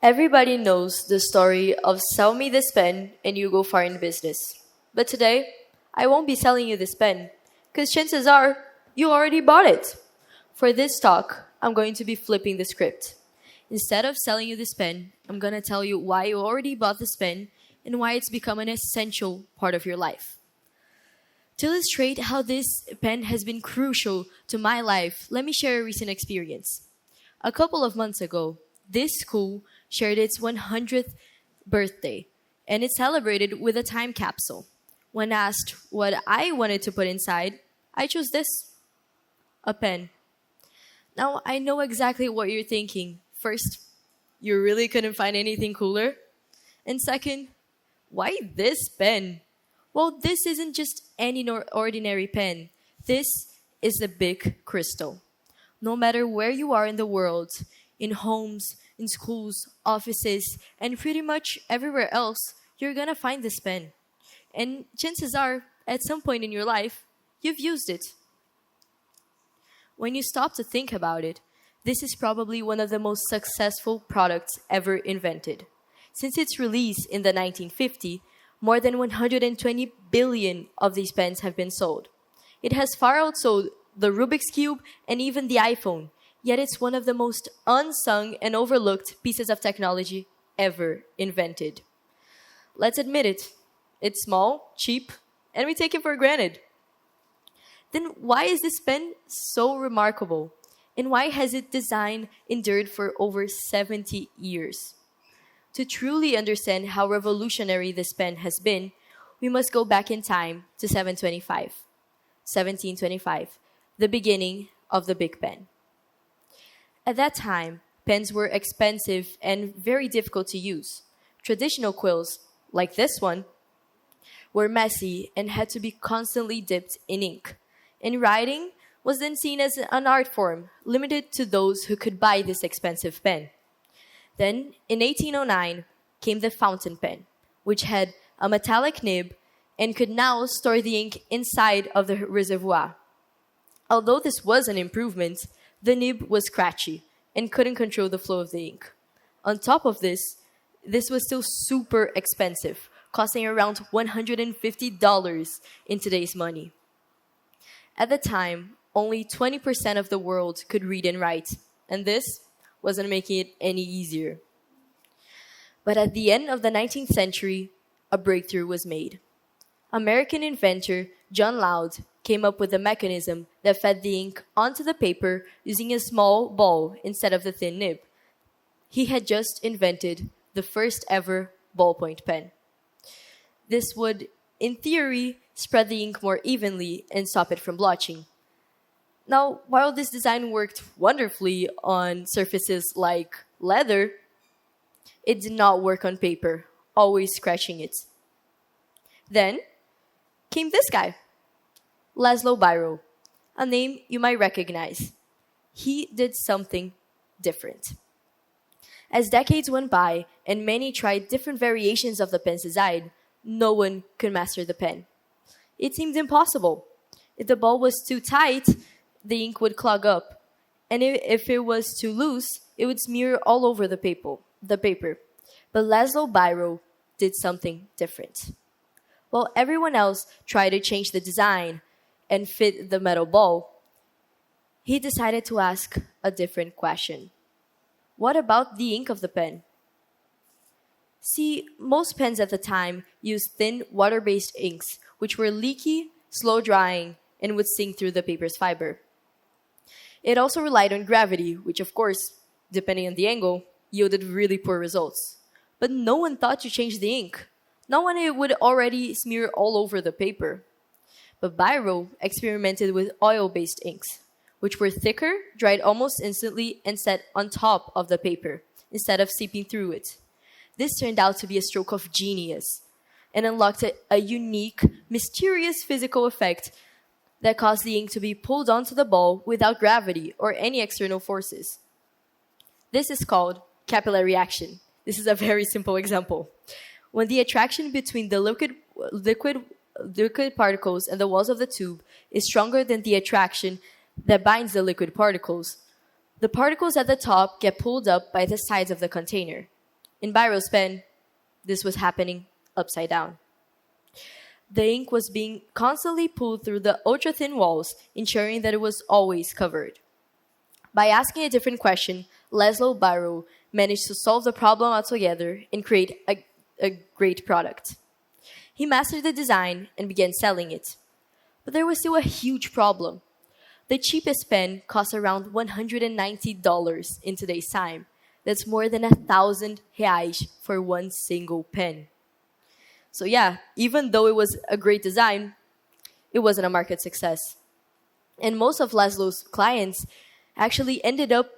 Everybody knows the story of sell me this pen and you go far in business. But today, I won't be selling you this pen, because chances are you already bought it. For this talk, I'm going to be flipping the script. Instead of selling you this pen, I'm going to tell you why you already bought this pen and why it's become an essential part of your life. To illustrate how this pen has been crucial to my life, let me share a recent experience. A couple of months ago, this school shared its 100th birthday, and it celebrated with a time capsule. When asked what I wanted to put inside, I chose this, a pen. Now, I know exactly what you're thinking. First, you really couldn't find anything cooler? And second, why this pen? Well, this isn't just any ordinary pen. This is the Bic Crystal. No matter where you are in the world, in homes, in schools, offices, and pretty much everywhere else, you're gonna find this pen. And chances are, at some point in your life, you've used it. When you stop to think about it, this is probably one of the most successful products ever invented. Since its release in the 1950s, more than 120 billion of these pens have been sold. It has far outsold the Rubik's Cube and even the iPhone, yet it's one of the most unsung and overlooked pieces of technology ever invented. Let's admit it, it's small, cheap, and we take it for granted. Then why is this pen so remarkable? And why has its design endured for over 70 years? To truly understand how revolutionary this pen has been, we must go back in time to 1725, the beginning of the Bic pen. At that time, pens were expensive and very difficult to use. Traditional quills, like this one, were messy and had to be constantly dipped in ink. And writing was then seen as an art form, limited to those who could buy this expensive pen. Then, in 1809, came the fountain pen, which had a metallic nib and could now store the ink inside of the reservoir. Although this was an improvement, the nib was scratchy and couldn't control the flow of the ink. On top of this, this was still super expensive, costing around $150 in today's money. At the time, only 20% of the world could read and write, and this wasn't making it any easier. But at the end of the 19th century, a breakthrough was made. American inventor John Loud came up with a mechanism that fed the ink onto the paper using a small ball instead of the thin nib. He had just invented the first ever ballpoint pen. This would, in theory, spread the ink more evenly and stop it from blotching. Now, while this design worked wonderfully on surfaces like leather, it did not work on paper, always scratching it. Then came this guy, Laszlo Biro, a name you might recognize. He did something different. As decades went by and many tried different variations of the pen's design, no one could master the pen. It seemed impossible. If the ball was too tight, the ink would clog up. And if it was too loose, it would smear all over the paper. But Laszlo Biro did something different. While everyone else tried to change the design and fit the metal ball, he decided to ask a different question. What about the ink of the pen? See, most pens at the time used thin water-based inks, which were leaky, slow-drying, and would sink through the paper's fiber. It also relied on gravity, which of course, depending on the angle, yielded really poor results. But no one thought to change the ink. No one would already smear all over the paper. But Biro experimented with oil-based inks, which were thicker, dried almost instantly, and set on top of the paper, instead of seeping through it. This turned out to be a stroke of genius, and unlocked a unique, mysterious physical effect that caused the ink to be pulled onto the ball without gravity or any external forces. This is called capillary action. This is a very simple example. When the attraction between the liquid particles and the walls of the tube is stronger than the attraction that binds the liquid particles, the particles at the top get pulled up by the sides of the container. In Biro's pen, this was happening upside down. The ink was being constantly pulled through the ultra-thin walls, ensuring that it was always covered. By asking a different question, Laszlo Biro managed to solve the problem altogether and create a great product. He mastered the design and began selling it. But there was still a huge problem. The cheapest pen cost around $190 in today's time. That's more than 1,000 reais for one single pen. So yeah, even though it was a great design, it wasn't a market success. And most of Laszlo's clients actually ended up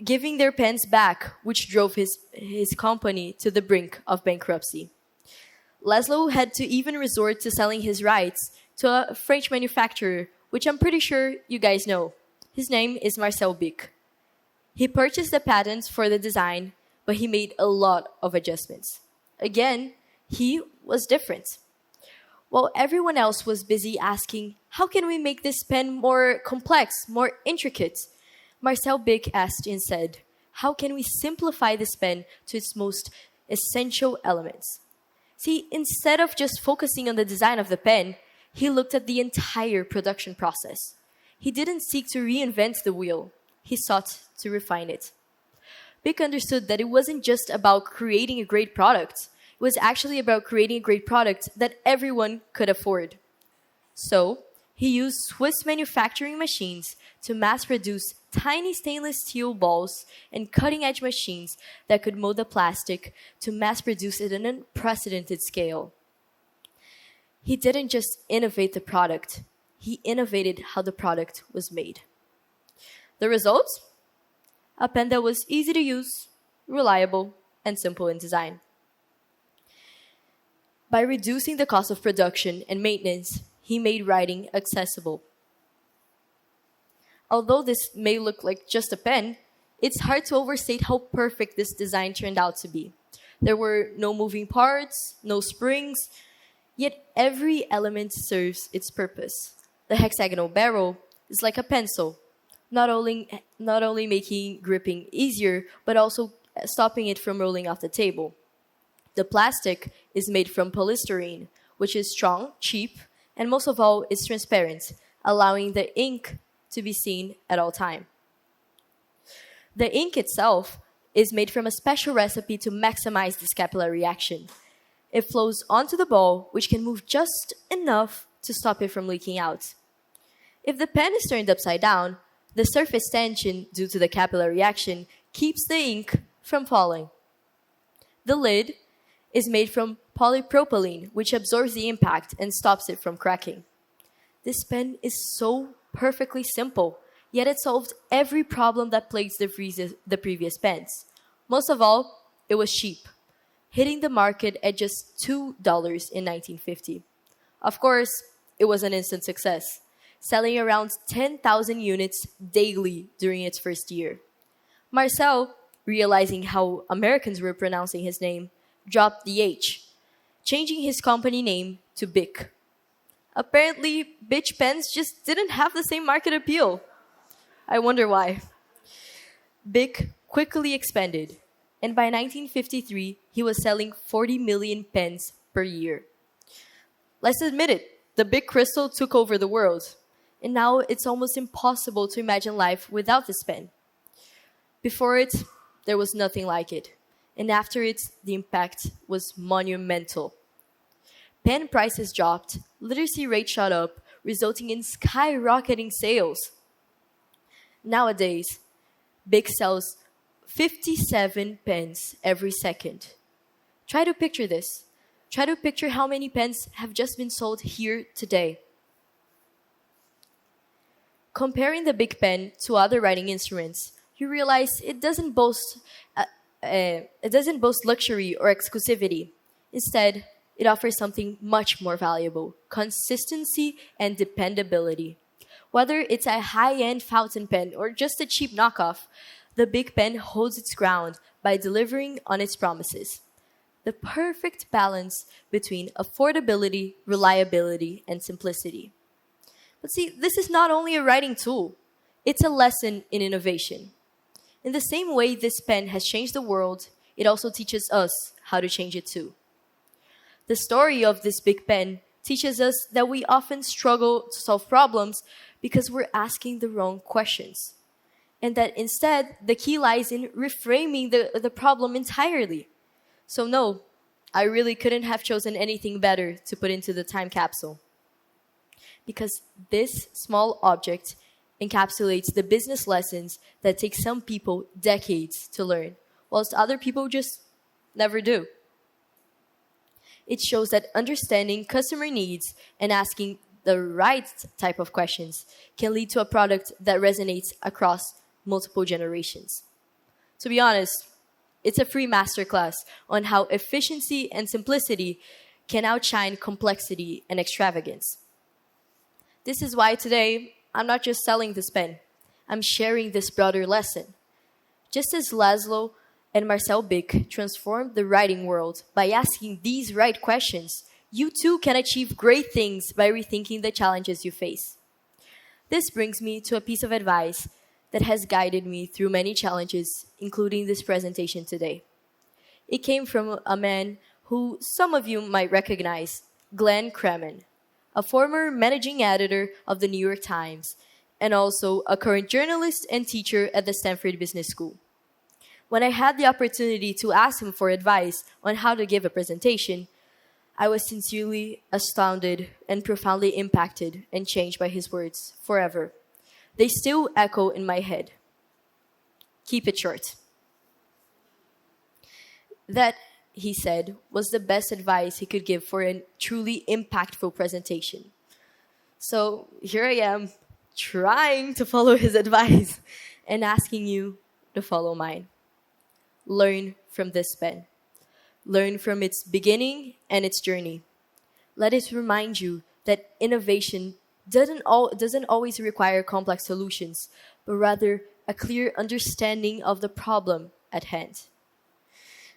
giving their pens back, which drove his company to the brink of bankruptcy. Laszlo had to even resort to selling his rights to a French manufacturer, which I'm pretty sure you guys know. His name is Marcel Bic. He purchased the patents for the design, but he made a lot of adjustments. Again, he was different. While everyone else was busy asking, how can we make this pen more complex, more intricate? Marcel Bic asked instead, how can we simplify this pen to its most essential elements? See, instead of just focusing on the design of the pen, he looked at the entire production process. He didn't seek to reinvent the wheel. He sought to refine it. Bic understood that it wasn't just about creating a great product. It was actually about creating a great product that everyone could afford. So, he used Swiss manufacturing machines to mass produce tiny stainless steel balls and cutting-edge machines that could mold the plastic to mass produce at an unprecedented scale. He didn't just innovate the product, he innovated how the product was made. The result? A pen that was easy to use, reliable, and simple in design. By reducing the cost of production and maintenance, he made writing accessible. Although this may look like just a pen, it's hard to overstate how perfect this design turned out to be. There were no moving parts, no springs, yet every element serves its purpose. The hexagonal barrel is like a pencil, not only making gripping easier, but also stopping it from rolling off the table. The plastic is made from polystyrene, which is strong, cheap, and most of all, it's transparent, allowing the ink to be seen at all time. The ink itself is made from a special recipe to maximize this capillary action. It flows onto the ball, which can move just enough to stop it from leaking out. If the pen is turned upside down, the surface tension due to the capillary action keeps the ink from falling. The lid is made from polypropylene, which absorbs the impact and stops it from cracking. This pen is so perfectly simple, yet it solved every problem that plagued the previous pens. Most of all, it was cheap, hitting the market at just $2 in 1950. Of course, it was an instant success, selling around 10,000 units daily during its first year. Marcel, realizing how Americans were pronouncing his name, dropped the H, changing his company name to Bic. Apparently, Bic pens just didn't have the same market appeal. I wonder why. Bic quickly expanded, and by 1953, he was selling 40 million pens per year. Let's admit it, the Bic crystal took over the world, and now it's almost impossible to imagine life without this pen. Before it, there was nothing like it, and after it, the impact was monumental. Pen prices dropped, literacy rates shot up, resulting in skyrocketing sales. Nowadays, Bic sells 57 pens every second. Try to picture this. Try to picture how many pens have just been sold here today. Comparing the Bic pen to other writing instruments, you realize it doesn't boast luxury or exclusivity. Instead, it offers something much more valuable: consistency and dependability. Whether it's a high-end fountain pen or just a cheap knockoff, the Bic pen holds its ground by delivering on its promises. The perfect balance between affordability, reliability, and simplicity. But see, this is not only a writing tool, it's a lesson in innovation. In the same way this pen has changed the world, it also teaches us how to change it too. The story of this big pen teaches us that we often struggle to solve problems because we're asking the wrong questions. And that instead, the key lies in reframing the problem entirely. So no, I really couldn't have chosen anything better to put into the time capsule. Because this small object encapsulates the business lessons that take some people decades to learn, whilst other people just never do. It shows that understanding customer needs and asking the right type of questions can lead to a product that resonates across multiple generations. To be honest, it's a free masterclass on how efficiency and simplicity can outshine complexity and extravagance. This is why today, I'm not just selling this pen. I'm sharing this broader lesson. Just as Laszlo and Marcel Bick transformed the writing world by asking these right questions, you too can achieve great things by rethinking the challenges you face. This brings me to a piece of advice that has guided me through many challenges, including this presentation today. It came from a man who some of you might recognize, Glenn Kremen, a former managing editor of the New York Times, and also a current journalist and teacher at the Stanford Business School. When I had the opportunity to ask him for advice on how to give a presentation, I was sincerely astounded and profoundly impacted and changed by his words forever. They still echo in my head. Keep it short. That, he said, was the best advice he could give for a truly impactful presentation. So here I am, trying to follow his advice and asking you to follow mine. Learn from this pen. Learn from its beginning and its journey. Let it remind you that innovation doesn't always require complex solutions, but rather a clear understanding of the problem at hand.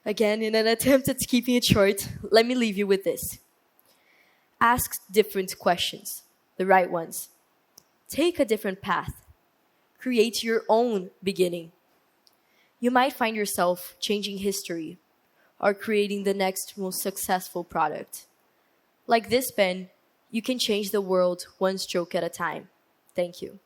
Again, in an attempt at keeping it short, let me leave you with this. Ask different questions, the right ones. Take a different path. Create your own beginning. You might find yourself changing history or creating the next most successful product. Like this pen, you can change the world one stroke at a time. Thank you.